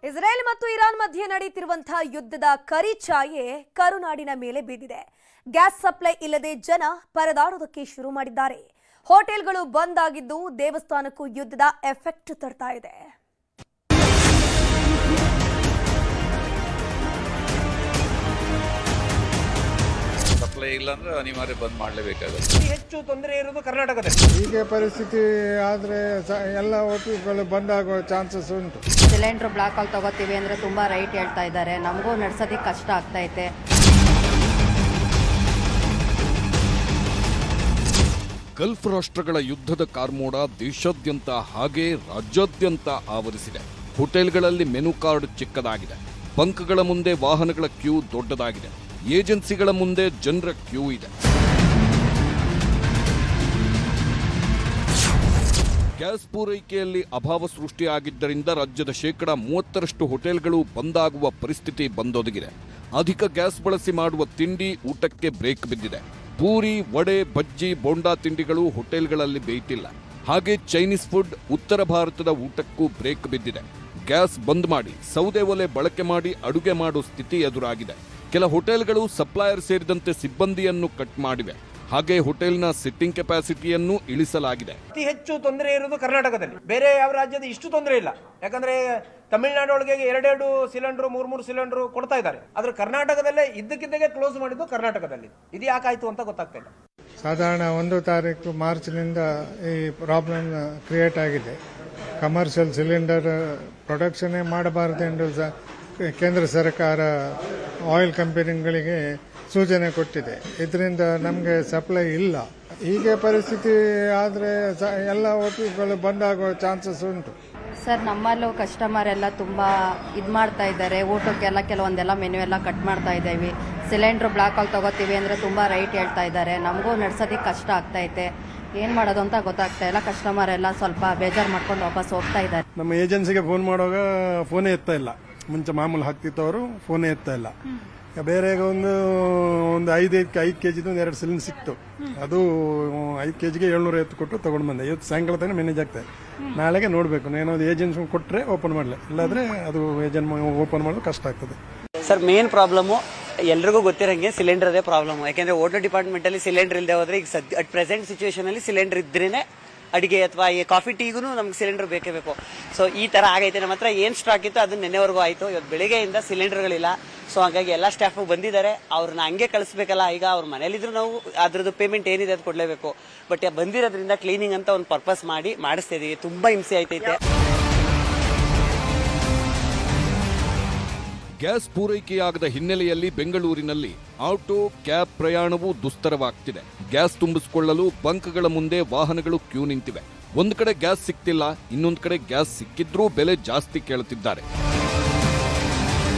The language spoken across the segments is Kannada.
ಇಸ್ರೇಲ್ ಮತ್ತು ಇರಾನ್ ಮಧ್ಯೆ ನಡೆಯುತ್ತಿರುವಂತಹ ಯುದ್ಧದ ಕರಿಛಾಯೆ ಕರುನಾಡಿನ ಮೇಲೆ ಬಿದ್ದಿದೆ. ಗ್ಯಾಸ್ ಸಪ್ಲೈ ಇಲ್ಲದೆ ಜನ ಪರದಾಡೋದಕ್ಕೆ ಶುರು ಮಾಡಿದ್ದಾರೆ. ಹೋಟೆಲ್ಗಳು ಬಂದ್ ಆಗಿದ್ದು ದೇವಸ್ಥಾನಕ್ಕೂ ಯುದ್ಧದ ಎಫೆಕ್ಟ್ ತರ್ತಾ ಇದೆ. ಸಪ್ಲೈ ಇಲ್ಲ ಅಂದ್ರೆ ಅನಿವಾರ್ಯ ಬಂದ್ ಮಾಡಲೇಬೇಕಾಗುತ್ತೆ. ಹೆಚ್ಚು ತೊಂದರೆ ಇರೋದು ಕರ್ನಾಟಕದಲ್ಲಿ. ಹೀಗೆ ಪರಿಸ್ಥಿತಿ ಆದರೆ ಎಲ್ಲ ಹೋಟೆಲ್ಗಳು ಬಂದ್ ಆಗೋ ಚಾನ್ಸಸ್ ಉಂಟು. ಸಿಲಿಂಡರ್ ಬ್ಲಾಕ್ ಅಲ್ಲಿ ತಗೋತೀವಿ ಅಂದ್ರೆ ತುಂಬಾ ರೈಟ್ ಹೇಳ್ತಾ ಇದ್ದಾರೆ. ನಮಗೂ ನಡ್ಸೋದಕ್ಕೆ ಕಷ್ಟ ಆಗ್ತೈತೆ. ಗಲ್ಫ್ ರಾಷ್ಟ್ರಗಳ ಯುದ್ಧದ ಕಾರ್ಮೋಡ ದೇಶಾದ್ಯಂತ ಹಾಗೆ ರಾಜ್ಯಾದ್ಯಂತ ಆವರಿಸಿದೆ. ಹೋಟೆಲ್ಗಳಲ್ಲಿ ಮೆನು ಕಾರ್ಡ್ ಚಿಕ್ಕದಾಗಿದೆ. ಬಂಕ್ಗಳ ಮುಂದೆ ವಾಹನಗಳ ಕ್ಯೂ ದೊಡ್ಡದಾಗಿದೆ. ಏಜೆನ್ಸಿಗಳ ಮುಂದೆ ಜನರ ಕ್ಯೂ ಇದೆ. ಗ್ಯಾಸ್ ಪೂರೈಕೆಯಲ್ಲಿ ಅಭಾವ ಸೃಷ್ಟಿಯಾಗಿದ್ದರಿಂದ ರಾಜ್ಯದ 30% ಹೋಟೆಲ್ಗಳು ಬಂದಾಗುವ ಪರಿಸ್ಥಿತಿ ಬಂದೊದಗಿದೆ. ಅಧಿಕ ಗ್ಯಾಸ್ ಬಳಸಿ ಮಾಡುವ ತಿಂಡಿ ಊಟಕ್ಕೆ ಬ್ರೇಕ್ ಬಿದ್ದಿದೆ. ಪೂರಿ, ವಡೆ, ಬಜ್ಜಿ, ಬೋಂಡಾ ತಿಂಡಿಗಳು ಹೋಟೆಲ್ಗಳಲ್ಲಿ ಬೇಯ್ತಿಲ್ಲ. ಹಾಗೆ ಚೈನೀಸ್ ಫುಡ್, ಉತ್ತರ ಭಾರತದ ಊಟಕ್ಕೂ ಬ್ರೇಕ್ ಬಿದ್ದಿದೆ. ಗ್ಯಾಸ್ ಬಂದ್ ಮಾಡಿ ಸೌದೆ ಒಲೆ ಬಳಕೆ ಮಾಡಿ ಅಡುಗೆ ಮಾಡೋ ಸ್ಥಿತಿ ಎದುರಾಗಿದೆ. ಕೆಲ ಹೋಟೆಲ್ಗಳು ಸಪ್ಲೈಯರ್ ಸೇರಿದಂತೆ ಸಿಬ್ಬಂದಿಯನ್ನು ಕಟ್ ಮಾಡಿವೆ. ಹಾಗೆ ಹೋಟೆಲ್ನ ಸಿಟ್ಟಿಂಗ್ ಕೆಪಾಸಿಟಿಯನ್ನು ಇಳಿಸಲಾಗಿದೆ. ಅತಿ ಹೆಚ್ಚು ತೊಂದರೆ ಇರೋದು ಕರ್ನಾಟಕದಲ್ಲಿ. ಬೇರೆ ಯಾವ ರಾಜ್ಯದ ಇಷ್ಟು ತೊಂದರೆ ಇಲ್ಲ. ಯಾಕಂದ್ರೆ ತಮಿಳುನಾಡು ಒಳಗೆ 2 ಸಿಲಿಂಡರ್ 3 ಸಿಲಿಂಡರ್ ಕೊಡ್ತಾ ಇದ್ದಾರೆ. ಆದ್ರೆ ಕರ್ನಾಟಕದಲ್ಲೇ ಇದ್ದಕ್ಕಿದ್ದಾಗೆ ಕ್ಲೋಸ್ ಮಾಡಿದ್ದು ಕರ್ನಾಟಕದಲ್ಲಿ. ಇದು ಯಾಕಾಯ್ತು ಅಂತ ಗೊತ್ತಾಗ್ತಾ ಇಲ್ಲ. ಸಾಧಾರಣ 1 ತಾರೀಕು ಮಾರ್ಚ್ನಿಂದ ಈ ಪ್ರಾಬ್ಲಮ್ ಕ್ರಿಯೇಟ್ ಆಗಿದೆ. ಕಮರ್ಷಿಯಲ್ ಸಿಲಿಂಡರ್ ಪ್ರೊಡಕ್ಷನ್ ಮಾಡಬಾರದೆಂದು ಕೇಂದ್ರ ಸರ್ಕಾರ ಆಯಿಲ್ ಕಂಪನಿಗಳಿಗೆ ಸೂಚನೆ ಕೊಟ್ಟಿದೆ. ಇದರಿಂದ ನಮಗೆ ಸಪ್ಲೈ ಇಲ್ಲ. ಹೀಗೆ ಪರಿಸ್ಥಿತಿ ಆದರೆ ಎಲ್ಲ ಹೋಟೆಲ್ಗಳು ಬಂದ್ ಆಗೋ ಚಾನ್ಸಸ್ ಉಂಟು. ಸರ್, ನಮ್ಮಲ್ಲೂ ಕಸ್ಟಮರ್ ಎಲ್ಲ ತುಂಬಾ ಮಾಡ್ತಾ ಇದ್ದಾರೆ. ಊಟಕ್ಕೆಲ್ಲ ಕೆಲವೊಂದೆಲ್ಲ ಮೆನು ಎಲ್ಲ ಕಟ್ ಮಾಡ್ತಾ ಇದ್ದೀವಿ. ಸಿಲಿಂಡರ್ ಬ್ಲಾಕ್ ಅಲ್ಲಿ ತಗೋತೀವಿ ಅಂದ್ರೆ ತುಂಬಾ ರೈಟ್ ಹೇಳ್ತಾ ಇದ್ದಾರೆ. ನಮಗೂ ನಡ್ಸೋದಕ್ಕೆ ಕಷ್ಟ ಆಗ್ತೈತೆ. ಏನ್ ಮಾಡೋದು ಅಂತ ಗೊತ್ತಾಗ್ತಾ ಇಲ್ಲ. ಕಸ್ಟಮರ್ ಎಲ್ಲ ಸ್ವಲ್ಪ ಬೇಜಾರು ಮಾಡ್ಕೊಂಡು ವಾಪಸ್ ಹೋಗ್ತಾ ಇದ್ದಾರೆ. ನಮ್ಮ ಏಜೆನ್ಸಿಗೆ ಫೋನ್ ಮಾಡುವಾಗ ಫೋನೇ ಎತ್ತಾ ಇಲ್ಲ. ಮುಂಚೆ ಮಾಮೂಲು ಹಾಕ್ತಿತ್ತು, ಅವರು ಫೋನೇ ಎತ್ತಾ ಇಲ್ಲ. ಬೇರೆ ಒಂದು 5 ಕೆಜಿದು 2 ಸಿಲಿಂಡರ್ ಸಿಕ್ತು. ಅದು 5 ಕೆಜಿಗೆ 750 ಕೊಟ್ಟು ತಗೊಂಡು ಬಂದೆ. ಇವತ್ತು ಸಾಯಂಕಾಲ ತನಕ ಮ್ಯಾನೇಜ್ ಆಗ್ತದೆ. ನಾಳೆಗೆ ನೋಡ್ಬೇಕು, ಏನಾದ್ರು ಏಜೆನ್ಸಿ ಕೊಟ್ಟರೆ ಓಪನ್ ಮಾಡಲಿ, ಇಲ್ಲಾಂದ್ರೆ ಅದು ಏಜೆಂಟ್ ಓಪನ್ ಮಾಡೋದು ಕಷ್ಟ ಆಗ್ತದೆ. ಸರ್, ಮೇನ್ ಪ್ರಾಬ್ಲಮ್ ಎಲ್ರಿಗೂ ಗೊತ್ತಿರಂಗೆ ಸಿಲಿಂಡರ್ ಅದೇ ಪ್ರಾಬ್ಲಮ್. ಯಾಕೆಂದ್ರೆ ಹೋಟೆಲ್ ಡಿಪಾರ್ಟ್ಮೆಂಟ್ ಅಲ್ಲಿ ಸಿಲಿಂಡರ್ ಇಲ್ಲದೆ ಹೋದ್ರೆ ಈಗ ಅಟ್ ಪ್ರೆಸೆಂಟ್ ಸಿಚುವೇಶನ್ ಅಲ್ಲಿ ಸಿಲಿಂಡರ್ ಇದ್ರೇನೆ ಅಡಿಗೆ ಅಥವಾ ಈ ಕಾಫಿ ಟೀಗೂ ನಮ್ಗೆ ಸಿಲಿಂಡರ್ ಬೇಕೇ ಬೇಕು. ಸೊ ಈ ತರ ಆಗೈತೆ. ನಮ್ಮ ಹತ್ರ ಏನ್ ಸ್ಟಾಕ್ ಇತ್ತು ಅದು ನೆನ್ನೆವರೆಗೂ ಆಯ್ತು. ಇವತ್ತು ಬೆಳಿಗ್ಗೆಯಿಂದ ಸಿಲಿಂಡರ್ಗಳಿಲ್ಲ. ಸೊ ಹಾಗಾಗಿ ಎಲ್ಲ ಸ್ಟಾಫ್ ಬಂದಿದ್ದಾರೆ. ಅವ್ರನ್ನ ಹಂಗೆ ಕಳಿಸ್ಬೇಕಲ್ಲ. ಈಗ ಅವ್ರ ಮನೇಲಿದ್ರು ನಾವು ಅದ್ರದ್ದು ಪೇಮೆಂಟ್ ಏನಿದೆ ಅದು ಕೊಡ್ಲೇಬೇಕು. ಬಟ್ ಬಂದಿರೋದ್ರಿಂದ ಕ್ಲೀನಿಂಗ್ ಅಂತ ಒಂದು ಪರ್ಪಸ್ ಮಾಡಿ ಮಾಡಿಸ್ತಾ ಇದೀವಿ. ತುಂಬಾ ಹಿಂಸೆ ಆಯ್ತೈತೆ. ಗ್ಯಾಸ್ ಪೂರೈಕೆಯಾಗದ ಹಿನ್ನೆಲೆಯಲ್ಲಿ ಬೆಂಗಳೂರಿನಲ್ಲಿ ಆಟೋ, ಕ್ಯಾಬ್ ಪ್ರಯಾಣವೂ ದುಸ್ತರವಾಗ್ತಿದೆ. ಗ್ಯಾಸ್ ತುಂಬಿಸಿಕೊಳ್ಳಲು ಬಂಕ್ಗಳ ಮುಂದೆ ವಾಹನಗಳು ಕ್ಯೂ ನಿಂತಿವೆ. ಒಂದು ಕಡೆ ಗ್ಯಾಸ್ ಸಿಕ್ತಿಲ್ಲ, ಇನ್ನೊಂದು ಕಡೆ ಗ್ಯಾಸ್ ಸಿಕ್ಕಿದ್ರೂ ಬೆಲೆ ಜಾಸ್ತಿ ಕೇಳುತ್ತಿದ್ದಾರೆ.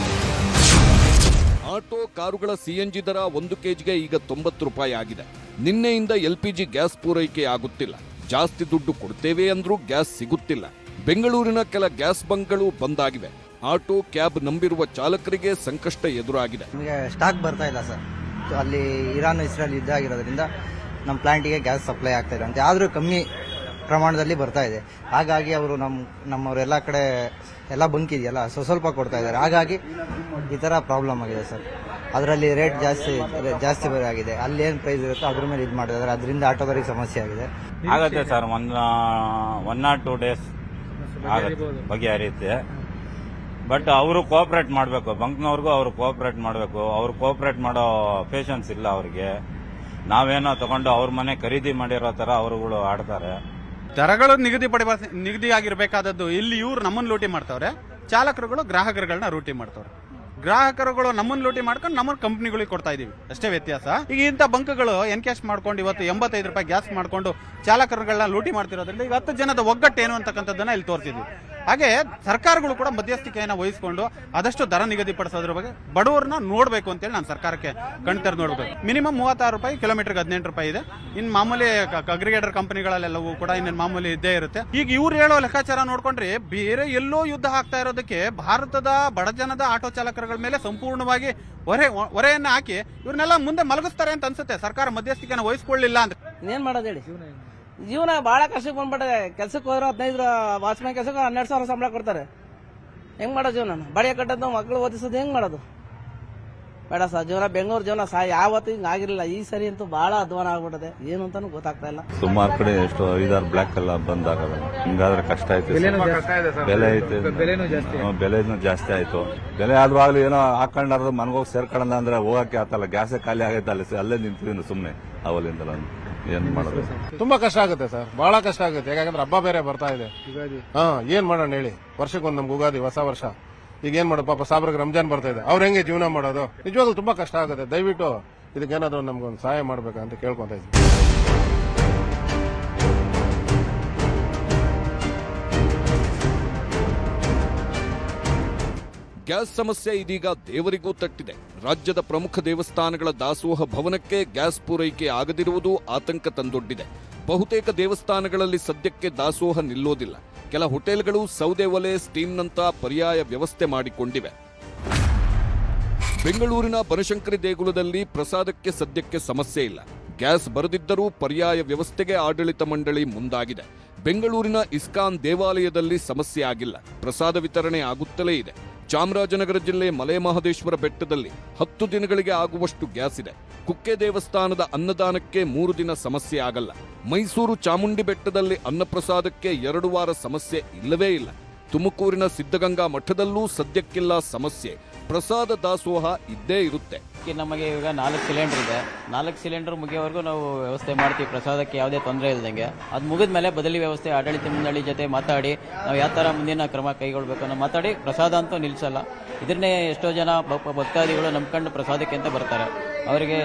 ಆಟೋ, ಕಾರುಗಳ ಸಿಎನ್ಜಿ ದರ 1 ಕೆಜಿಗೆ ಈಗ 90 ರೂಪಾಯಿ ಆಗಿದೆ. ನಿನ್ನೆಯಿಂದ LPG ಗ್ಯಾಸ್ ಪೂರೈಕೆ ಆಗುತ್ತಿಲ್ಲ. ಜಾಸ್ತಿ ದುಡ್ಡು ಕೊಡ್ತೇವೆ ಅಂದ್ರೂ ಗ್ಯಾಸ್ ಸಿಗುತ್ತಿಲ್ಲ. ಬೆಂಗಳೂರಿನ ಕೆಲ ಗ್ಯಾಸ್ ಬಂಕ್ಗಳು ಬಂದಾಗಿವೆ. ಆಟೋ, ಕ್ಯಾಬ್ ನಂಬಿರುವ ಚಾಲಕರಿಗೆ ಸಂಕಷ್ಟ ಎದುರಾಗಿದೆ. ನಮಗೆ ಸ್ಟಾಕ್ ಬರ್ತಾ ಇಲ್ಲ ಸರ್. ಅಲ್ಲಿ ಇರಾನ್ ಇಸ್ರೇಲ್ ಯುದ್ಧ ಆಗಿರೋದ್ರಿಂದ ನಮ್ಮ ಪ್ಲಾಂಟಿಗೆ ಗ್ಯಾಸ್ ಸಪ್ಲೈ ಆಗ್ತಾ ಇದೆ ಅಂತ, ಆದರೂ ಕಮ್ಮಿ ಪ್ರಮಾಣದಲ್ಲಿ ಬರ್ತಾ ಇದೆ. ಹಾಗಾಗಿ ಅವರು ನಮ್ಮವರೆಲ್ಲ ಕಡೆ ಎಲ್ಲ ಬಂಕ್ ಇದೆಯಲ್ಲ, ಸ್ವಲ್ಪ ಕೊಡ್ತಾ ಇದ್ದಾರೆ. ಹಾಗಾಗಿ ಈ ಥರ ಪ್ರಾಬ್ಲಮ್ ಆಗಿದೆ ಸರ್. ಅದರಲ್ಲಿ ರೇಟ್ ಜಾಸ್ತಿ ಬೇರೆ ಆಗಿದೆ. ಅಲ್ಲಿ ಏನು ಪ್ರೈಸ್ ಇರುತ್ತೋ ಅದ್ರ ಮೇಲೆ ಇದು ಮಾಡ್ತಾ ಇದ್ದಾರೆ. ಅದರಿಂದ ಆಟೋದವರಿಗೆ ಸಮಸ್ಯೆ ಆಗಿದೆ. ಆಗುತ್ತೆ ಸರ್, 1 or 2 days ಬಗೆಹರಿಯುತ್ತೆ. ಬಟ್ ಅವರು ಕೋಆಪರೇಟ್ ಮಾಡಬೇಕು. ಬಂಕ್ನವ್ರಿಗೂ ಅವರು ಕೋಆಪರೇಟ್ ಮಾಡಬೇಕು. ಅವ್ರು ಕೋಆಪರೇಟ್ ಮಾಡೋ ಪೇಷನ್ಸ್ ಇಲ್ಲ ಅವ್ರಿಗೆ. ನಾವೇನೋ ತಗೊಂಡು ಅವ್ರ ಮನೆ ಖರೀದಿ ಮಾಡಿರೋ ತರ ಅವರುಗಳು ಆಡ್ತಾರೆ. ದರಗಳು ನಿಗದಿ ಆಗಿರ್ಬೇಕಾದದ್ದು ಇಲ್ಲಿ ಇವ್ರು ನಮ್ಮನ್ನು ಲೂಟಿ ಮಾಡ್ತಾವ್ರೆ. ಚಾಲಕರುಗಳು ಗ್ರಾಹಕರುಗಳನ್ನ ಲೂಟಿ ಮಾಡ್ತಾವ್ರೆ. ಗ್ರಾಹಕರುಗಳು ನಮ್ಮನ್ನು ಲೂಟಿ ಮಾಡ್ಕೊಂಡು ನಮ್ಮ ಕಂಪ್ನಿಗಳಿಗೆ ಕೊಡ್ತಾ ಇದೀವಿ, ಅಷ್ಟೇ ವ್ಯತ್ಯಾಸ. ಈಗ ಇಂಥ ಬಂಕ್ಗಳು ಎನ್ಕ್ಯಾಶ್ ಮಾಡ್ಕೊಂಡು ಇವತ್ತು 85 ರೂಪಾಯಿ ಗ್ಯಾಸ್ ಮಾಡ್ಕೊಂಡು ಚಾಲಕರುಗಳನ್ನ ಲೂಟಿ ಮಾಡ್ತಿರೋದ್ರಿಂದ ಈಗ 10 ಜನದ ಒಗ್ಗಟ್ಟೇನು ಅಂತಕ್ಕಂಥದ್ದನ್ನ ಇಲ್ಲಿ ತೋರಿಸಿದ್ವಿ. ಹಾಗೆ ಸರ್ಕಾರಗಳು ಕೂಡ ಮಧ್ಯಸ್ಥಿಕೆಯನ್ನು ವಹಿಸಿಕೊಂಡು ಆದಷ್ಟು ದರ ನಿಗದಿಪಡಿಸೋದ್ರ ಬಗ್ಗೆ ಬಡವರನ್ನ ನೋಡಬೇಕು ಅಂತೇಳಿ ನಾನು ಸರ್ಕಾರಕ್ಕೆ ಕಣ್ತರ್ ನೋಡಬೇಕು. ಮಿನಿಮಮ್ 36 ರೂಪಾಯಿ, ಕಿಲೋಮೀಟರ್ಗೆ 18 ರೂಪಾಯಿ ಇದೆ. ಇನ್ನು ಮಾಮೂಲಿ ಅಗ್ರಿಗೇಟರ್ ಕಂಪನಿಗಳಲ್ಲೆಲ್ಲವೂ ಕೂಡ ಇನ್ನೇನು ಮಾಮೂಲಿ ಇದ್ದೇ ಇರುತ್ತೆ. ಈಗ ಇವ್ರು ಹೇಳೋ ಲೆಕ್ಕಾಚಾರ ನೋಡ್ಕೊಂಡ್ರೆ ಬೇರೆ ಎಲ್ಲೋ ಯುದ್ಧ ಆಗ್ತಾ ಇರೋದಕ್ಕೆ ಭಾರತದ ಬಡಜನದ ಆಟೋ ಚಾಲಕರುಗಳ ಮೇಲೆ ಸಂಪೂರ್ಣವಾಗಿ ಹೊರೆಯನ್ನು ಹಾಕಿ ಇವ್ರನ್ನೆಲ್ಲ ಮುಂದೆ ಮಲಗಿಸ್ತಾರೆ ಅಂತ ಅನ್ಸುತ್ತೆ. ಸರ್ಕಾರ ಮಧ್ಯಸ್ಥಿಕೆಯನ್ನು ವಹಿಸ್ಕೊಳ್ಳಿಲ್ಲ ಅಂದ್ರೆ ಏನ್ ಮಾಡೋದು ಹೇಳಿ. ಜೀವನ ಬಹಳ ಕಷ್ಟಕ್ಕೆ ಬಂದ್ಬಿಟ್ಟಿದೆ. ಕೆಲ್ಸಕ್ಕೆ ಹೋದ್ರೆ 15 ವಾಚ್ಮ್ಯಾನ್ ಕೆಲಸಕ್ಕೆ 12,000 ಸಂಬಳ ಕೊಡ್ತಾರೆ. ಹೆಂಗ್ ಮಾಡೋದು ಜೀವನ? ಬಾಡಿಗೆ ಕಟ್ಟೋದು, ಮಕ್ಕಳು ಓದಿಸೋದು ಹೆಂಗ್ ಮಾಡೋದು? ಬೇಡ ಸರ್, ಜೀವನ ಬೆಂಗಳೂರು ಜೀವನ ಯಾವತ್ತೂ ಹಿಂಗ್ ಆಗಿರ್ಲಿಲ್ಲ. ಈ ಸರಿ ಅಂತೂ ಬಹಳ ಅಧ್ವಾನ ಆಗ್ಬಿಟ್ಟದೆ, ಏನು ಅಂತಾನು ಗೊತ್ತಾಗ್ತಾ ಇಲ್ಲ. ಸುಮಾರು ಕಡೆ ಎಷ್ಟು 5-6 ಬ್ಲಾಕ್ ಎಲ್ಲ ಬಂದ್ ಆಗಲ್ಲ. ಹಿಂಗಾದ್ರೆ ಕಷ್ಟ ಆಯ್ತು. ಬೆಲೆ ಐತೆ, ಬೆಲೆನೂ ಜಾಸ್ತಿ ಆಯ್ತು. ಬೆಲೆ ಆದ್ವಾಗ್ಲೂ ಏನೋ ಹಾಕೊಂಡಾರ್ದು ಮನಗೋಗಿ ಸೇರ್ಕೊಳ್ಳೋಣ ಅಂದ್ರೆ ಹೋಗಕ್ಕೆ ಆತಲ್ಲ. ಗ್ಯಾಸೇ ಖಾಲಿ ಆಗೈತೆ, ಅಲ್ಲೇ ನಿಂತಿದ್ದೀನಿ ಸುಮ್ಮನೆ ಅವಲಿಂದ. ನಾನು ಏನ್ ಮಾಡೋದು? ತುಂಬಾ ಕಷ್ಟ ಆಗುತ್ತೆ ಸರ್, ಬಹಳ ಕಷ್ಟ ಆಗುತ್ತೆ. ಯಾಕಂದ್ರೆ ಹಬ್ಬ ಬೇರೆ ಬರ್ತಾ ಇದೆ. ಏನ್ ಮಾಡೋಣ ಹೇಳಿ? ವರ್ಷಕ್ಕೊಂದು ನಮ್ಗೆ ಉಗಾದಿ, ಹೊಸ ವರ್ಷ. ಈಗ ಏನ್ ಮಾಡೋದು? ಪಾಪ ಸಾಬ್ರಿಗೆ ರಂಜಾನ್ ಬರ್ತಾ ಇದೆ, ಅವ್ರ ಹೆಂಗೆ ಜೀವನ ಮಾಡೋದು? ನಿಜವಾಗ್ಲೂ ತುಂಬಾ ಕಷ್ಟ ಆಗುತ್ತೆ. ದಯವಿಟ್ಟು ಇದಕ್ಕೇನಾದ್ರು ನಮ್ಗೊಂದು ಸಹಾಯ ಮಾಡ್ಬೇಕಂತ ಕೇಳ್ಕೊಂತ ಇದ್ದೀನಿ. ಗ್ಯಾಸ್ ಸಮಸ್ಯೆ ಇದೀಗ ದೇವರಿಗೂ ತಟ್ಟಿದೆ. ರಾಜ್ಯದ ಪ್ರಮುಖ ದೇವಸ್ಥಾನಗಳ ದಾಸೋಹ ಭವನಕ್ಕೆ ಗ್ಯಾಸ್ ಪೂರೈಕೆ ಆಗದಿರುವುದು ಆತಂಕ ತಂದೊಡ್ಡಿದೆ. ಬಹುತೇಕ ದೇವಸ್ಥಾನಗಳಲ್ಲಿ ಸದ್ಯಕ್ಕೆ ದಾಸೋಹ ನಿಲ್ಲೋದಿಲ್ಲ. ಕೆಲ ಹೋಟೆಲ್ಗಳು ಸೌದೆ ಒಲೆ, ಸ್ಟೀಮ್ನಂತ ಪರ್ಯಾಯ ವ್ಯವಸ್ಥೆ ಮಾಡಿಕೊಂಡಿವೆ. ಬೆಂಗಳೂರಿನ ಬನಶಂಕರಿ ದೇಗುಲದಲ್ಲಿ ಪ್ರಸಾದಕ್ಕೆ ಸದ್ಯಕ್ಕೆ ಸಮಸ್ಯೆ ಇಲ್ಲ. ಗ್ಯಾಸ್ ಬರದಿದ್ದರೂ ಪರ್ಯಾಯ ವ್ಯವಸ್ಥೆಗೆ ಆಡಳಿತ ಮಂಡಳಿ ಮುಂದಾಗಿದೆ. ಬೆಂಗಳೂರಿನ ಇಸ್ಕಾನ್ ದೇವಾಲಯದಲ್ಲಿ ಸಮಸ್ಯೆ ಆಗಿಲ್ಲ, ಪ್ರಸಾದ ವಿತರಣೆ ಆಗುತ್ತಲೇ ಇದೆ. ಚಾಮರಾಜನಗರ ಜಿಲ್ಲೆ ಮಲೆಮಹದೇಶ್ವರ ಬೆಟ್ಟದಲ್ಲಿ 10 ದಿನಗಳಿಗೆ ಆಗುವಷ್ಟು ಗ್ಯಾಸ್ ಇದೆ. ಕುಕ್ಕೆ ದೇವಸ್ಥಾನದ ಅನ್ನದಾನಕ್ಕೆ 3 ದಿನ ಸಮಸ್ಯೆ ಆಗಲ್ಲ. ಮೈಸೂರು ಚಾಮುಂಡಿ ಬೆಟ್ಟದಲ್ಲಿ ಅನ್ನಪ್ರಸಾದಕ್ಕೆ 2 ವಾರ ಸಮಸ್ಯೆ ಇಲ್ಲವೇ ಇಲ್ಲ. ತುಮಕೂರಿನ ಸಿದ್ಧಗಂಗಾ ಮಠದಲ್ಲೂ ಸದ್ಯಕ್ಕಿಲ್ಲ ಸಮಸ್ಯೆ. ಪ್ರಸಾದ ದಾಸೋಹ ಇದ್ದೇ ಇರುತ್ತೆ. ನಮಗೆ ಈಗ 4 ಸಿಲಿಂಡರ್ ಇದೆ. 4 ಸಿಲಿಂಡರ್ ಮುಗಿಯೋವರೆಗೂ ನಾವು ವ್ಯವಸ್ಥೆ ಮಾಡ್ತೀವಿ, ಪ್ರಸಾದಕ್ಕೆ ಯಾವುದೇ ತೊಂದರೆ ಇಲ್ದಂಗೆ. ಅದು ಮುಗಿದ ಮೇಲೆ ಬದಲಿ ವ್ಯವಸ್ಥೆ ಆಡಳಿತ ಮಂಡಳಿ ಜೊತೆ ಮಾತಾಡಿ ನಾವು ಯಾವ ಥರ ಮುಂದಿನ ಕ್ರಮ ಕೈಗೊಳ್ಬೇಕು ಅನ್ನೋ ಮಾತಾಡಿ ಪ್ರಸಾದ ಅಂತೂ ನಿಲ್ಲಿಸಲ್ಲ. ಇದನ್ನೇ ಎಷ್ಟೋ ಜನ ಭಕ್ತಾದಿಗಳು ನಂಬ್ಕೊಂಡು ಪ್ರಸಾದಕ್ಕೆ ಅಂತ ಬರ್ತಾರೆ. ಅವರಿಗೆ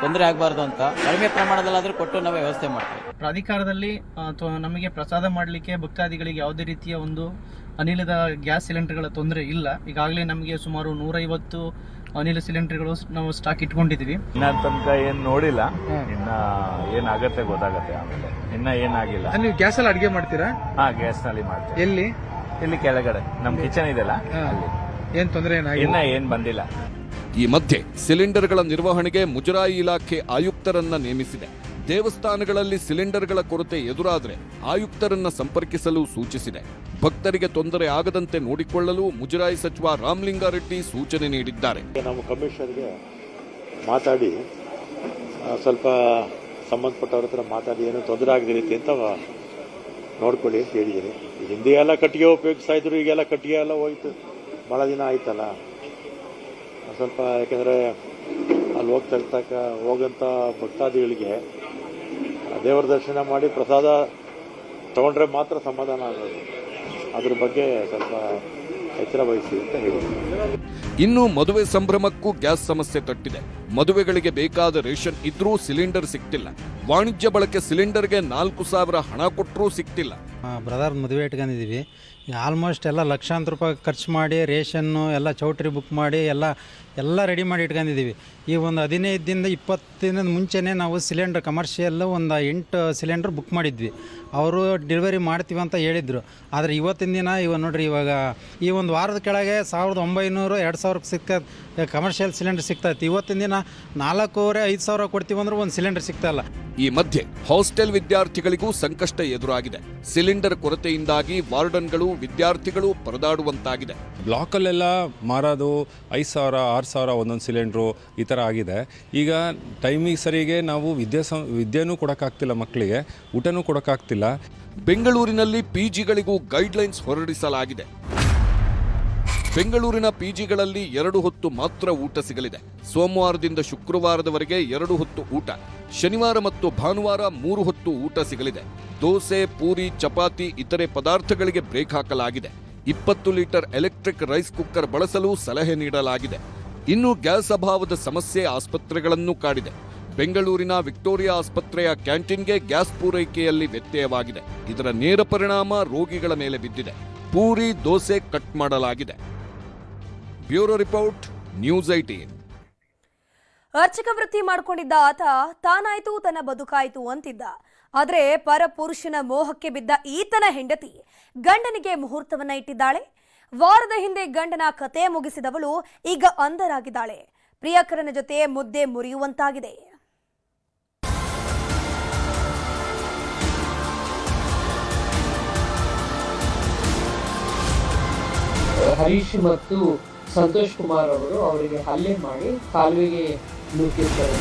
ತೊಂದರೆ ಆಗಬಾರ್ದು ಅಂತ ಕಡಿಮೆ ಪ್ರಮಾಣದಲ್ಲಾದರೂ ಕೊಟ್ಟು ನಾವು ವ್ಯವಸ್ಥೆ ಮಾಡ್ತೀವಿ. ಪ್ರಾಧಿಕಾರದಲ್ಲಿ ನಮಗೆ ಪ್ರಸಾದ ಮಾಡಲಿಕ್ಕೆ ಭಕ್ತಾದಿಗಳಿಗೆ ಯಾವುದೇ ರೀತಿಯ ಒಂದು ಅನಿಲದ ಗ್ಯಾಸ್ ಸಿಲಿಂಡರ್ಗಳ ತೊಂದರೆ ಇಲ್ಲ. ಈಗಾಗಲೇ ನಮಗೆ ಸುಮಾರು 150 ಅನಿಲ ಸಿಲಿಂಡರ್ಗಳು ನಾವು ಸ್ಟಾಕ್ ಇಟ್ಕೊಂಡಿದ್ದೀವಿ. ಇನ್ನ ತನಕ ಏನ್ ನೋಡಿಲ್ಲ, ಇನ್ನ ಏನಾಗತ್ತೆ ಗೊತ್ತಾಗತ್ತೆ ಆಮೇಲೆ. ಇನ್ನ ಏನಾಗಿಲ್ಲ. ನೀವು ಗ್ಯಾಸ್ ಅಲ್ಲಿ ಅಡಿಗೆ ಮಾಡ್ತೀರಾ? ಹಾ, ಗ್ಯಾಸ್ ನಲ್ಲಿ ಮಾಡ್ತೀವಿ. ಎಲ್ಲಿ? ಇಲ್ಲಿ ಕೆಳಗಡೆ ನಮ್ ಕಿಚನ್ ಇದೆಲ್ಲ ಅಲ್ಲಿ. ಏನ್ ತೊಂದರೆ ಇನ್ನ ಏನ್ ಬಂದಿಲ್ಲ. ಈ ಮಧ್ಯೆ ಸಿಲಿಂಡರ್ಗಳ ನಿರ್ವಹಣೆಗೆ ಮುಜರಾಯಿ ಇಲಾಖೆ ಆಯುಕ್ತರನ್ನ ನೇಮಿಸಿದೆ. ದೇವಸ್ಥಾನಗಳಲ್ಲಿ ಸಿಲಿಂಡರ್ಗಳ ಕೊರತೆ ಎದುರಾದರೆ ಆಯುಕ್ತರನ್ನ ಸಂಪರ್ಕಿಸಲು ಸೂಚಿಸಿದೆ. ಭಕ್ತರಿಗೆ ತೊಂದರೆ ಆಗದಂತೆ ನೋಡಿಕೊಳ್ಳಲು ಮುಜರಾಯಿ ಸಚಿವ ರಾಮಲಿಂಗಾರೆಡ್ಡಿ ಸೂಚನೆ ನೀಡಿದ್ದಾರೆ. ನಾವು ಕಮಿಷನರ್ಗೆ ಮಾತಾಡಿ ಸ್ವಲ್ಪ ಸಂಬಂಧಪಟ್ಟವ್ರ ಹತ್ರ ಮಾತಾಡಿ ಏನು ತೊಂದರೆ ಆಗದ ರೀತಿ ಅಂತ ನೋಡ್ಕೊಳ್ಳಿ ಅಂತ ಹೇಳಿದ್ದೀನಿ. ಹಿಂದೆ ಎಲ್ಲ ಕಟ್ಟಿಗೆ ಉಪಯೋಗಿಸ್ತಾ ಇದ್ರು, ಈಗೆಲ್ಲ ಕಟ್ಟಿಗೆ ಎಲ್ಲ ಹೋಯ್ತು, ಭಾಳ ದಿನ ಆಯ್ತಲ್ಲ. ಸ್ವಲ್ಪ ಯಾಕೆಂದರೆ ಅಲ್ಲಿ ಹೋಗಂಥ ಭಕ್ತಾದಿಗಳಿಗೆ ದೇವರ ದರ್ಶನ ಮಾಡಿ ಪ್ರಸಾದ ತಗೊಂಡ್ರೆ ಮಾತ್ರ ಸಮಾಧಾನ ಆಗೋದು. ಅದ್ರ ಬಗ್ಗೆ ಸ್ವಲ್ಪ ಎಚ್ಚರ ವಹಿಸಿ ಅಂತ ಹೇಳಿದ್ದೀನಿ. ಇನ್ನು ಮದುವೆ ಸಂಭ್ರಮಕ್ಕೂ ಗ್ಯಾಸ್ ಸಮಸ್ಯೆ ತಟ್ಟಿದೆ. ಮದುವೆಗಳಿಗೆ ಬೇಕಾದ ರೇಷನ್ ಇದ್ರೂ ಸಿಲಿಂಡರ್ ಸಿಗ್ತಿಲ್ಲ. ವಾಣಿಜ್ಯ ಬಳಕೆ ಸಿಲಿಂಡರ್ಗೆ 4,000 ಹಣ ಕೊಟ್ಟರೂ ಸಿಗ್ತಿಲ್ಲ. ಬ್ರದರ್ ಮದುವೆ ಇಟ್ಕೊಂಡಿದ್ದೀವಿ. ಆಲ್ಮೋಸ್ಟ್ ಎಲ್ಲ ಲಕ್ಷಾಂತರ ರೂಪಾಯಿ ಖರ್ಚು ಮಾಡಿ ರೇಷನ್ನು ಎಲ್ಲ ಚೌಟ್ರಿ ಬುಕ್ ಮಾಡಿ ಎಲ್ಲ ರೆಡಿ ಮಾಡಿ ಇಟ್ಕೊಂಡಿದ್ದೀವಿ. ಈ ಒಂದು 15 ದಿನದ 20 ದಿನದ ಮುಂಚೆನೇ ನಾವು ಸಿಲಿಂಡರ್ ಕಮರ್ಷಿಯಲ್ಲು ಒಂದು 8 ಸಿಲಿಂಡರ್ ಬುಕ್ ಮಾಡಿದ್ವಿ. ಅವರು ಡೆಲಿವರಿ ಮಾಡ್ತೀವಿ ಅಂತ ಹೇಳಿದರು. ಆದರೆ ಇವತ್ತಿನ ದಿನ ನೋಡ್ರಿ, ಇವಾಗ ಈ ಒಂದು ವಾರದ ಕೆಳಗೆ 1900 2000 ಸಿಗ್ತದೆ ಕಮರ್ಷಿಯಲ್ ಸಿಲಿಂಡರ್ ಸಿಗ್ತೈತೆ. ಇವತ್ತಿನ ದಿನ 4,500 ಕೊಡ್ತೀವಿ ಅಂದ್ರೆ ಒಂದು ಸಿಲಿಂಡರ್ ಸಿಗ್ತಾಯಿಲ್ಲ. ಈ ಮಧ್ಯೆ ಹಾಸ್ಟೆಲ್ ವಿದ್ಯಾರ್ಥಿಗಳಿಗೂ ಸಂಕಷ್ಟ ಎದುರಾಗಿದೆ. ಸಿಲಿಂಡರ್ ಕೊರತೆಯಿಂದಾಗಿ ವಾರ್ಡನ್ಗಳು, ವಿದ್ಯಾರ್ಥಿಗಳು ಪರದಾಡುವಂತಾಗಿದೆ. ಬ್ಲಾಕಲ್ಲೆಲ್ಲ ಮಾರೋದು 5,000 6,000 ಒಂದೊಂದು ಸಿಲಿಂಡ್ರು ಈ ಥರ ಆಗಿದೆ. ಈಗ ಟೈಮಿಗೆ ಸರಿಗೆ ನಾವು ವಿದ್ಯೆನೂ ಕೊಡೋಕ್ಕಾಗ್ತಿಲ್ಲ, ಮಕ್ಕಳಿಗೆ ಊಟನೂ ಕೊಡೋಕ್ಕಾಗ್ತಿಲ್ಲ. ಬೆಂಗಳೂರಿನಲ್ಲಿ ಪಿಜಿಗಳಿಗೂ ಗೈಡ್ಲೈನ್ಸ್ ಹೊರಡಿಸಲಾಗಿದೆ. ಬೆಂಗಳೂರಿನ ಪಿಜಿಗಳಲ್ಲಿ 2 ಹೊತ್ತು ಮಾತ್ರ ಊಟ ಸಿಗಲಿದೆ. ಸೋಮವಾರದಿಂದ ಶುಕ್ರವಾರದವರೆಗೆ 2 ಹೊತ್ತು ಊಟ, ಶನಿವಾರ ಮತ್ತು ಭಾನುವಾರ 3 ಹೊತ್ತು ಊಟ ಸಿಗಲಿದೆ. ದೋಸೆ, ಪೂರಿ, ಚಪಾತಿ ಇತರೆ ಪದಾರ್ಥಗಳಿಗೆ ಬ್ರೇಕ್ ಹಾಕಲಾಗಿದೆ. 20 ಲೀಟರ್ ಎಲೆಕ್ಟ್ರಿಕ್ ರೈಸ್ ಕುಕ್ಕರ್ ಬಳಸಲು ಸಲಹೆ ನೀಡಲಾಗಿದೆ. ಇನ್ನು ಗ್ಯಾಸ್ ಅಭಾವದ ಸಮಸ್ಯೆ ಆಸ್ಪತ್ರೆಗಳನ್ನು ಕಾಡಿದೆ. ಬೆಂಗಳೂರಿನ ವಿಕ್ಟೋರಿಯಾ ಆಸ್ಪತ್ರೆಯ ಕ್ಯಾಂಟೀನ್ಗೆ ಗ್ಯಾಸ್ ಪೂರೈಕೆಯಲ್ಲಿ ವ್ಯತ್ಯಯವಾಗಿದೆ. ಇದರ ನೇರ ಪರಿಣಾಮ ರೋಗಿಗಳ ಮೇಲೆ ಬಿದ್ದಿದೆ. ಪೂರಿ, ದೋಸೆ ಕಟ್ ಮಾಡಲಾಗಿದೆ. Bureau report, news 18. ಅರ್ಚಕ ವೃತ್ತಿ ಮಾಡಿಕೊಂಡಿದ್ದ ಆತ ತಾನಾಯ್ತು ತನ್ನ ಬದುಕಾಯ್ತು ಅಂತಿದ್ದ. ಆದರೆ ಪರಪುರುಷನ ಮೋಹಕ್ಕೆ ಬಿದ್ದ ಈತನ ಹೆಂಡತಿ ಗಂಡನಿಗೆ ಮುಹೂರ್ತವನ್ನ ಇಟ್ಟಿದ್ದಾಳೆ. ವಾರದ ಹಿಂದೆ ಗಂಡನ ಕತೆ ಮುಗಿಸಿದವಳು ಈಗ ಅಂಧರಾಗಿದ್ದಾಳೆ. ಪ್ರಿಯಕರನ ಜೊತೆ ಮುದ್ದೆ ಮುರಿಯುವಂತಾಗಿದೆ. ಹರೀಶ್ ಮತ್ತು ಸಂತೋಷ್ ಕುಮಾರ್ ಅವರು ಅವರಿಗೆ ಹಲ್ಲೆ ಮಾಡಿ ಕಾಲುವೆಗೆ ನೂಕಿರ್ತಾರೆ.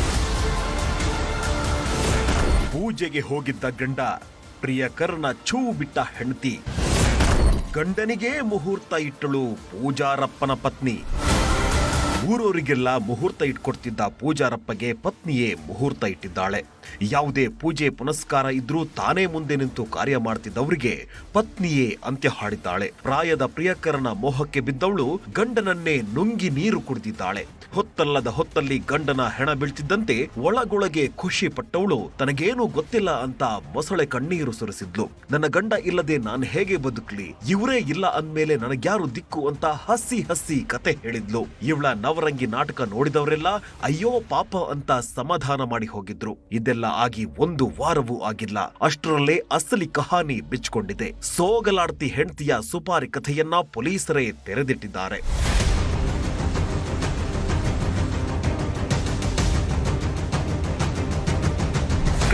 ಪೂಜೆಗೆ ಹೋಗಿದ್ದ ಗಂಡ ಪ್ರಿಯಕರನ ಛೂ ಬಿಟ್ಟ ಹೆಂಡತಿ, ಗಂಡನಿಗೆ ಮುಹೂರ್ತ ಇಟ್ಟಳು ಪೂಜಾರಪ್ಪನ ಪತ್ನಿ. ಊರವರಿಗೆಲ್ಲ ಮುಹೂರ್ತ ಇಟ್ಕೊಡ್ತಿದ್ದ ಪೂಜಾರಪ್ಪಗೆ ಪತ್ನಿಯೇ ಮುಹೂರ್ತ ಇಟ್ಟಿದ್ದಾಳೆ. ಯಾವುದೇ ಪೂಜೆ ಪುನಸ್ಕಾರ ಇದ್ರೂ ತಾನೇ ಮುಂದೆ ನಿಂತು ಕಾರ್ಯ ಮಾಡ್ತಿದ್ದವರಿಗೆ ಪತ್ನಿಯೇ ಅಂತ್ಯ ಹಾಡಿದ್ದಾಳೆ. ಪ್ರಾಯದ ಪ್ರಿಯಕರನ ಮೋಹಕ್ಕೆ ಬಿದ್ದವಳು ಗಂಡನನ್ನೇ ನುಂಗಿ ನೀರು ಕುಡಿದಿದ್ದಾಳೆ. ಹೊತ್ತಲ್ಲದ ಹೊತ್ತಲ್ಲಿ ಗಂಡನ ಹೆಣ ಬೀಳ್ತಿದ್ದಂತೆ ಒಳಗೊಳಗೆ ಖುಷಿ ಪಟ್ಟವಳು ತನಗೇನು ಗೊತ್ತಿಲ್ಲ ಅಂತ ಮೊಸಳೆ ಕಣ್ಣೀರು ಸುರಿಸಿದ್ಲು. ನನ್ನ ಗಂಡ ಇಲ್ಲದೆ ನಾನು ಹೇಗೆ ಬದುಕಲಿ, ಇವರೇ ಇಲ್ಲ ಅಂದ್ಮೇಲೆ ನನಗ್ಯಾರು ದಿಕ್ಕು ಅಂತ ಹಸಿ ಹಸಿ ಕತೆ ಹೇಳಿದ್ಲು. ಇವಳ ನವರಂಗಿ ನಾಟಕ ನೋಡಿದವರೆಲ್ಲ ಅಯ್ಯೋ ಪಾಪ ಅಂತ ಸಮಾಧಾನ ಮಾಡಿ ಹೋಗಿದ್ರು. ಇದೆಲ್ಲ ಆಗಿ 1 ವಾರವೂ ಆಗಿಲ್ಲ. ಅಷ್ಟರಲ್ಲೇ ಅಸಲಿ ಕಹಾನಿ ಬಿಚ್ಕೊಂಡಿದೆ. ಸೋಗಲಾಡ್ತಿ ಹೆಂಡತಿಯ ಸುಪಾರಿ ಕಥೆಯನ್ನ ಪೊಲೀಸರೇ ತೆರೆದಿಟ್ಟಿದ್ದಾರೆ.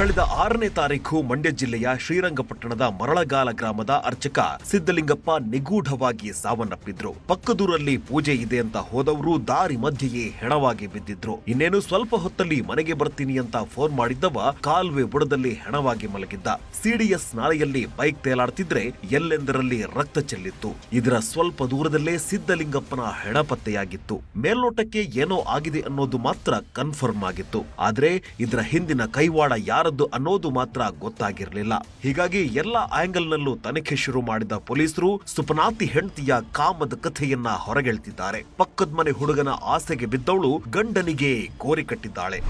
ಕಳೆದ 6ನೇ ತಾರೀಖು ಮಂಡ್ಯ ಜಿಲ್ಲೆಯ ಶ್ರೀರಂಗಪಟ್ಟಣದ ಮರಳಗಾಲ ಗ್ರಾಮದ ಅರ್ಚಕ ಸಿದ್ದಲಿಂಗಪ್ಪ ನಿಗೂಢವಾಗಿ ಸಾವನ್ನಪ್ಪಿದ್ರು. ಪಕ್ಕದೂರಲ್ಲಿ ಪೂಜೆ ಇದೆ ಅಂತ ಹೋದವರು ದಾರಿ ಮಧ್ಯೆಯೇ ಹೆಣವಾಗಿ ಬಿದ್ದಿದ್ರು. ಇನ್ನೇನು ಸ್ವಲ್ಪ ಹೊತ್ತಲ್ಲಿ ಮನೆಗೆ ಬರ್ತೀನಿ ಅಂತ ಫೋನ್ ಮಾಡಿದ್ದವ ಕಾಲುವೆ ಬುಡದಲ್ಲಿ ಹೆಣವಾಗಿ ಮಲಗಿದ್ದ. ಸಿಡಿಎಸ್ ನಾಲೆಯಲ್ಲಿ ಬೈಕ್ ತೇಲಾಡ್ತಿದ್ರೆ ಎಲ್ಲೆಂದರಲ್ಲಿ ರಕ್ತ ಚೆಲ್ಲಿತ್ತು. ಇದರ ಸ್ವಲ್ಪ ದೂರದಲ್ಲೇ ಸಿದ್ದಲಿಂಗಪ್ಪನ ಹೆಣ ಪತ್ತೆಯಾಗಿತ್ತು. ಮೇಲ್ನೋಟಕ್ಕೆ ಏನೋ ಆಗಿದೆ ಅನ್ನೋದು ಮಾತ್ರ ಕನ್ಫರ್ಮ್ ಆಗಿತ್ತು. ಆದ್ರೆ ಇದರ ಹಿಂದಿನ ಕೈವಾಡ ಯಾರದ್ದು ಅನ್ನೋದು ಮಾತ್ರ ಗೊತ್ತಾಗಿರಲಿಲ್ಲ. ಹೀಗಾಗಿ ಎಲ್ಲ ಆಂಗಲ್ನಲ್ಲೂ ತನಿಖೆ ಶುರು ಮಾಡಿದ ಪೊಲೀಸರು ಸುಪನಾತಿ ಹೆಂಡತಿಯ ಕಾಮದ ಕಥೆಯನ್ನ ಹೊರಗೆಳ್ತಿದ್ದಾರೆ. ಪಕ್ಕದ ಮನೆ ಹುಡುಗನ ಆಸೆಗೆ ಬಿದ್ದವಳು ಗಂಡನಿಗೆ ಗೋರಿ ಕಟ್ಟಿದ್ದಾಳೆ.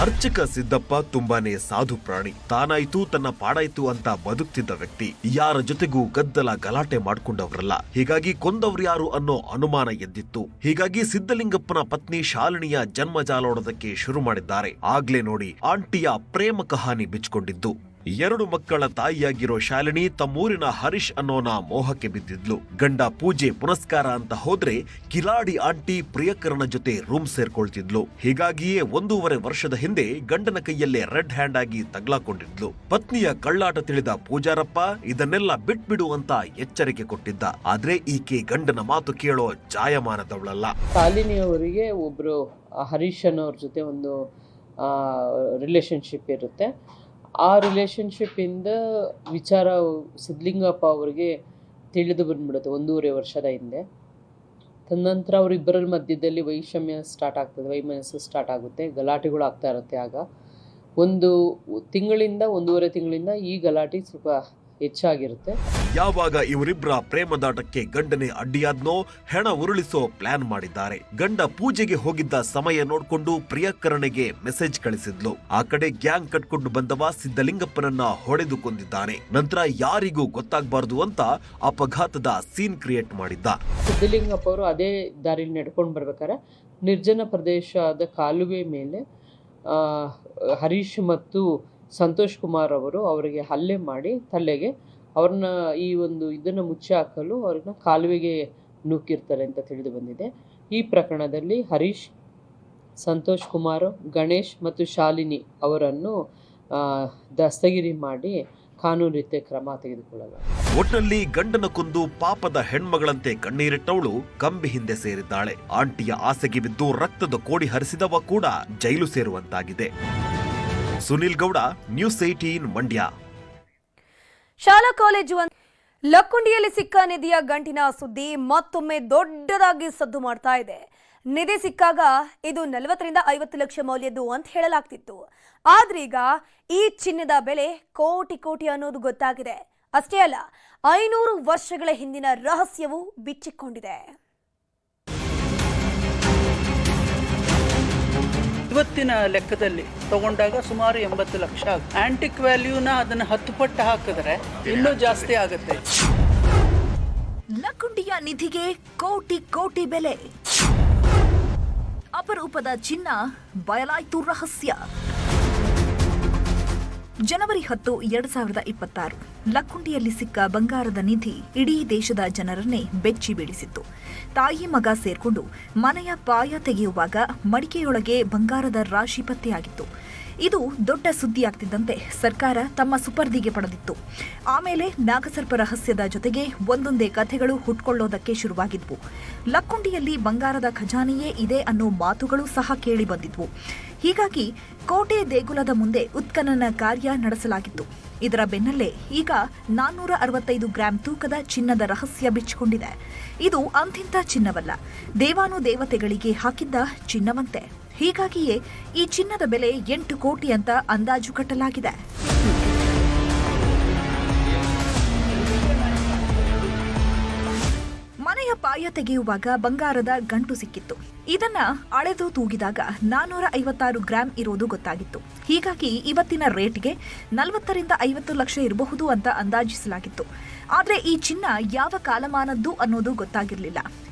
ಅರ್ಚಕ ಸಿದ್ದಪ್ಪ ತುಂಬಾನೇ ಸಾಧು ಪ್ರಾಣಿ. ತಾನಾಯ್ತು ತನ್ನ ಪಾಡಾಯ್ತು ಅಂತ ಬದುಕ್ತಿದ್ದ ವ್ಯಕ್ತಿ. ಯಾರ ಜೊತೆಗೂ ಗದ್ದಲ ಗಲಾಟೆ ಮಾಡ್ಕೊಂಡವ್ರಲ್ಲ. ಹೀಗಾಗಿ ಕೊಂದವ್ರು ಯಾರು ಅನ್ನೋ ಅನುಮಾನ ಎದ್ದಿತ್ತು. ಹೀಗಾಗಿ ಸಿದ್ದಲಿಂಗಪ್ಪನ ಪತ್ನಿ ಶಾಲಿನಿಯ ಜನ್ಮಜಾಲೋಡೋದಕ್ಕೆ ಶುರು ಮಾಡಿದ್ದಾರೆ. ಆಗ್ಲೇ ನೋಡಿ ಆಂಟಿಯ ಪ್ರೇಮ ಕಹಾನಿ ಬಿಚ್ಕೊಂಡಿದ್ದು. 2 ಮಕ್ಕಳ ತಾಯಿಯಾಗಿರೋ ಶಾಲಿನಿ ತಮ್ಮೂರಿನ ಹರೀಶ್ ಅನ್ನೋನ ಮೋಹಕ್ಕೆ ಬಿದ್ದಿದ್ಲು. ಗಂಡ ಪೂಜೆ ಪುನಸ್ಕಾರ ಅಂತ ಹೋದ್ರೆ ಕಿಲಾಡಿ ಆಂಟಿ ಪ್ರಿಯಕರನ ಜೊತೆ ರೂಮ್ ಸೇರ್ಕೊಳ್ತಿದ್ಲು. ಹೀಗಾಗಿಯೇ 1.5 ವರ್ಷದ ಹಿಂದೆ ಗಂಡನ ಕೈಯಲ್ಲೇ ರೆಡ್ ಹ್ಯಾಂಡ್ ಆಗಿ ತಗ್ಲಾಕೊಂಡಿದ್ಲು. ಪತ್ನಿಯ ಕಳ್ಳಾಟ ತಿಳಿದ ಪೂಜಾರಪ್ಪ ಇದನ್ನೆಲ್ಲ ಬಿಟ್ಬಿಡು ಅಂತ ಎಚ್ಚರಿಕೆ ಕೊಟ್ಟಿದ್ದ. ಆದ್ರೆ ಈಕೆ ಗಂಡನ ಮಾತು ಕೇಳೋ ಜಾಯಮಾನದವಳಲ್ಲ. ಶಾಲಿನಿ ಅವರಿಗೆ ಒಬ್ರು ಹರೀಶ್ ಅನ್ನೋರ ಜೊತೆ ಒಂದು ರಿಲೇಶನ್ಶಿಪ್ ಇರುತ್ತೆ. ಆ ರಿಲೇಶನ್ಶಿಪ್ಪಿಂದ ವಿಚಾರ ಸಿದ್ಧಲಿಂಗಪ್ಪ ಅವರಿಗೆ ತಿಳಿದು ಬಂದ್ಬಿಡುತ್ತೆ 1.5 ವರ್ಷದ ಹಿಂದೆ. ತದನಂತರ ಅವರಿಬ್ಬರ ಮಧ್ಯದಲ್ಲಿ ವೈಮನಸ್ಸು ಸ್ಟಾರ್ಟ್ ಆಗುತ್ತೆ. ಗಲಾಟೆಗಳು ಆಗ್ತಾ ಇರುತ್ತೆ. ಆಗ 1 ತಿಂಗಳಿಂದ 1.5 ತಿಂಗಳಿಂದ ಈ ಗಲಾಟೆ ಸ್ವಲ್ಪ ಹೆಚ್ಚಾಗಿರುತ್ತೆ. ಯಾವಾಗ ಇವರಿಬ್ಬರ ಪ್ರೇಮದಾಟಕ್ಕೆ ಗಂಡನೇ ಅಡ್ಡಿಯಾದ್ನೋ ಹೆಣ ಉರುಳಿಸೋ ಪ್ಲಾನ್ ಮಾಡಿದ್ದಾರೆ. ಗಂಡ ಪೂಜೆಗೆ ಹೋಗಿದ್ದ ಸಮಯ ನೋಡ್ಕೊಂಡು ಪ್ರಿಯಕರನಿಗೆ ಮೆಸೇಜ್ ಕಳಿಸಿದ್ಲು. ಆ ಕಡೆ ಗ್ಯಾಂಗ್ ಕಟ್ಕೊಂಡು ಬಂದವ ಸಿದ್ದಲಿಂಗಪ್ಪನನ್ನ ಹೊಡೆದು ಕೊಂದಿದ್ದಾನೆ. ನಂತರ ಯಾರಿಗೂ ಗೊತ್ತಾಗಬಾರದು ಅಂತ ಅಪಘಾತದ ಸೀನ್ ಕ್ರಿಯೇಟ್ ಮಾಡಿದ್ದ. ಸಿದ್ದಲಿಂಗಪ್ಪ ಅವರು ಅದೇ ದಾರಿಲಿ ನಡ್ಕೊಂಡು ಬರ್ಬೇಕಾದ್ರೆ ನಿರ್ಜನ ಪ್ರದೇಶದ ಕಾಲುವೆ ಮೇಲೆ ಹರೀಶ್ ಮತ್ತು ಸಂತೋಷ್ ಕುಮಾರ್ ಅವರು ಅವರಿಗೆ ಹಲ್ಲೆ ಮಾಡಿ ತಲೆಗೆ ಅವ್ರನ್ನ ಇದನ್ನು ಮುಚ್ಚಿ ಹಾಕಲು ಅವ್ರನ್ನ ಕಾಲುವೆಗೆ ನೂಕಿರ್ತಾರೆ ಅಂತ ತಿಳಿದು ಬಂದಿದೆ. ಈ ಪ್ರಕರಣದಲ್ಲಿ ಹರೀಶ್, ಸಂತೋಷ್ ಕುಮಾರ್, ಗಣೇಶ್ ಮತ್ತು ಶಾಲಿನಿ ಅವರನ್ನು ದಸ್ತಗಿರಿ ಮಾಡಿ ಕಾನೂನು ರೀತಿಯ ಕ್ರಮ ತೆಗೆದುಕೊಳ್ಳಲಾಗಿದೆ. ಒಟ್ನಲ್ಲಿ ಗಂಡನ ಕೊಂದು ಪಾಪದ ಹೆಣ್ಮಗಳಂತೆ ಕಣ್ಣೀರಿಟ್ಟವಳು ಕಂಬಿ ಹಿಂದೆ ಸೇರಿದ್ದಾಳೆ. ಆಂಟಿಯ ಆಸೆಗೆ ಬಿದ್ದು ರಕ್ತದ ಕೋಡಿ ಹರಿಸಿದವ ಕೂಡ ಜೈಲು ಸೇರುವಂತಾಗಿದೆ. ಸುನಿಲ್ ಗೌಡ, ನ್ಯೂಸ್ 18 ಮಂಡ್ಯ. ಶಾಲಾ ಕಾಲೇಜು ಲಕ್ಕುಂಡಿಯಲ್ಲಿ ಸಿಕ್ಕ ನಿಧಿಯ ಗಂಟಿನ ಸುದ್ದಿ ಮತ್ತೊಮ್ಮೆ ದೊಡ್ಡದಾಗಿ ಸದ್ದು ಮಾಡ್ತಾ ಇದೆ. ನಿಧಿ ಸಿಕ್ಕಾಗ ಇದು 40 ರಿಂದ 50 ಲಕ್ಷ ಮೌಲ್ಯದ್ದು ಅಂತ ಹೇಳಲಾಗ್ತಿತ್ತು. ಆದ್ರೀಗ ಈ ಚಿನ್ನದ ಬೆಲೆ ಕೋಟಿ ಅನ್ನೋದು ಗೊತ್ತಾಗಿದೆ. ಅಷ್ಟೇ ಅಲ್ಲ, 500 ವರ್ಷಗಳ ಹಿಂದಿನ ರಹಸ್ಯವೂ ಬಿಚ್ಚಿಕೊಂಡಿದೆ. ಇವತ್ತಿನ ಲೆಕ್ಕದಲ್ಲಿ ತಗೊಂಡಾಗ ಸುಮಾರು 80 ಲಕ್ಷ. ಆಂಟಿಕ್ ವ್ಯಾಲ್ಯೂನ ಅದನ್ನು 10 ಪಟ್ಟು ಹಾಕಿದ್ರೆ ಇನ್ನೂ ಜಾಸ್ತಿ ಆಗುತ್ತೆ. ಲಕ್ಕುಂಡಿಯ ನಿಧಿಗೆ ಕೋಟಿ ಬೆಲೆ. ಅಪರೂಪದ ಚಿನ್ನ ಬಯಲಾಯ್ತು ರಹಸ್ಯ. ಜನವರಿ 10, 2026 ಲಕ್ಕುಂಡಿಯಲ್ಲಿ ಸಿಕ್ಕ ಬಂಗಾರದ ನಿಧಿ ಇಡೀ ದೇಶದ ಜನರನ್ನೇ ಬೆಚ್ಚಿ ಬೀಳಿಸಿತ್ತು. ತಾಯಿ ಮಗ ಸೇರ್ಕೊಂಡು ಮನೆಯ ಪಾಯ ತೆಗೆಯುವಾಗ ಮಡಿಕೆಯೊಳಗೆ ಬಂಗಾರದ ರಾಶಿ ಪತ್ತೆಯಾಗಿತ್ತು. ಇದು ದೊಡ್ಡ ಸುದ್ದಿಯಾಗ್ತಿದ್ದಂತೆ ಸರ್ಕಾರ ತಮ್ಮ ಸುಪರ್ದಿಗೆ ಪಡೆದಿತ್ತು. ಆಮೇಲೆ ನಾಗಸರ್ಪ ರಹಸ್ಯದ ಜೊತೆಗೆ ಒಂದೊಂದೇ ಕಥೆಗಳು ಹುಟ್ಕೊಳ್ಳೋದಕ್ಕೆ ಶುರುವಾಗಿದ್ವು. ಲಕ್ಕುಂಡಿಯಲ್ಲಿ ಬಂಗಾರದ ಖಜಾನೆಯೇ ಇದೆ ಅನ್ನೋ ಮಾತುಗಳು ಸಹ ಕೇಳಿ ಬಂದಿದ್ವು. ಹೀಗಾಗಿ ಕೋಟೆ ದೇಗುಲದ ಮುಂದೆ ಉತ್ಖನನ ಕಾರ್ಯ ನಡೆಸಲಾಗಿತ್ತು. ಇದರ ಬೆನ್ನಲ್ಲೇ ಈಗ 465 ಗ್ರಾಂ ತೂಕದ ಚಿನ್ನದ ರಹಸ್ಯ ಬಿಚ್ಚಿಕೊಂಡಿದೆ. ಇದು ಅಂತಿಂತ ಚಿನ್ನವಲ್ಲ, ದೇವಾನುದೇವತೆಗಳಿಗೆ ಹಾಕಿದ್ದ ಚಿನ್ನವಂತೆ. ಹೀಗಾಗಿಯೇ ಈ ಚಿನ್ನದ ಬೆಲೆ 8 ಕೋಟಿ ಅಂತ ಅಂದಾಜು ಕಟ್ಟಲಾಗಿದೆ. ಮನೆಯ ಪಾಯ ತೆಗೆಯುವಾಗ ಬಂಗಾರದ ಗಂಟು ಸಿಕ್ಕಿತ್ತು. ಇದನ್ನ ಅಳೆದು ತೂಗಿದಾಗ 456 ಗ್ರಾಂ ಇರೋದು ಗೊತ್ತಾಗಿತ್ತು. ಹೀಗಾಗಿ ಇವತ್ತಿನ ರೇಟ್ಗೆ 40 ರಿಂದ 50 ಲಕ್ಷ ಇರಬಹುದು ಅಂತ ಅಂದಾಜಿಸಲಾಗಿತ್ತು. ಆದರೆ ಈ ಚಿನ್ನ ಯಾವ ಕಾಲಮಾನದ್ದು ಅನ್ನೋದು ಗೊತ್ತಾಗಿರಲಿಲ್ಲ.